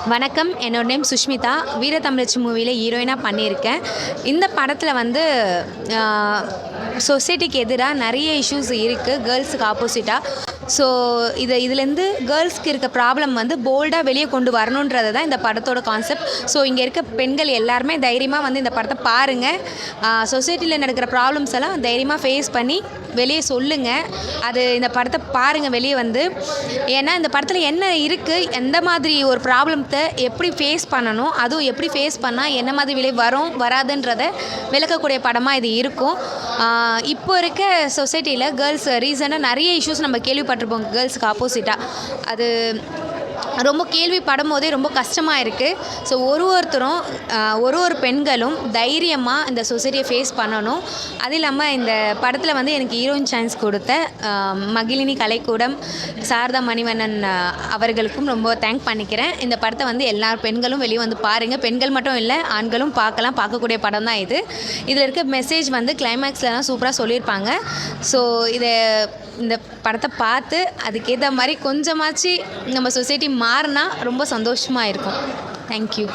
வணக்கம். என்னோட நேம் சுஷ்மிதா. வீரத்தமிழச்சி மூவியில் ஹீரோயினாக பண்ணியிருக்கேன். இந்த படத்தில் வந்து சொசைட்டிக்கு எதிராக நிறைய இஷ்யூஸ் இருக்குது கேர்ள்ஸுக்கு ஆப்போசிட்டாக. ஸோ இதுலேருந்து கேர்ள்ஸ்க்கு இருக்க ப்ராப்ளம் வந்து போல்டாக வெளியே கொண்டு வரணுன்றது தான் இந்த படத்தோட கான்செப்ட். ஸோ இங்கே இருக்க பெண்கள் எல்லாருமே தைரியமாக வந்து இந்த படத்தை பாருங்கள். சொசைட்டியில் நடக்கிற ப்ராப்ளம்ஸ் எல்லாம் தைரியமாக ஃபேஸ் பண்ணி வெளியே சொல்லுங்கள். அது இந்த படத்தை பாருங்கள் வெளியே வந்து. ஏன்னா இந்த படத்தில் என்ன இருக்குது, எந்த மாதிரி ஒரு ப்ராப்ளத்தை எப்படி ஃபேஸ் பண்ணணும், அதுவும் எப்படி ஃபேஸ் பண்ணால் என்ன மாதிரி விலை வரும் வராதுன்றதை விளக்கக்கூடிய படமாக இது இருக்கும். இப்போ இருக்க சொசைட்டியில் கேர்ள்ஸ் ரீசனாக நிறைய இஷ்யூஸ் நம்ம கேள்விப்பட்டிருப்போம் கேர்ள்ஸுக்கு ஆப்போசிட்டாக. அது ரொம்ப கேள்விப்படும் போதே ரொம்ப கஷ்டமாக இருக்குது. ஸோ ஒருத்தரும் ஒரு பெண்களும் தைரியமாக இந்த சொசைட்டியை ஃபேஸ் பண்ணணும். அது இல்லாமல் இந்த படத்தில் வந்து எனக்கு ஹீரோயின் சான்ஸ் கொடுத்த மகிழினி கலைக்கூடம், சாரதா மணிவண்ணன் அவர்களுக்கும் ரொம்ப தேங்க் பண்ணிக்கிறேன். இந்த படத்தை வந்து எல்லா பெண்களும் வெளியே வந்து பாருங்கள். பெண்கள் மட்டும் இல்லை, ஆண்களும் பார்க்கக்கூடிய படம் தான் இது. இதில் இருக்க மெசேஜ் வந்து கிளைமேக்ஸ்லாம் சூப்பராக சொல்லியிருப்பாங்க. ஸோ இந்த படத்தை பார்த்து அதுக்கேற்ற மாதிரி கொஞ்சமாச்சு நம்ம சொசைட்டி மாறினா ரொம்ப சந்தோஷமாக இருக்கும். தேங்க்யூ.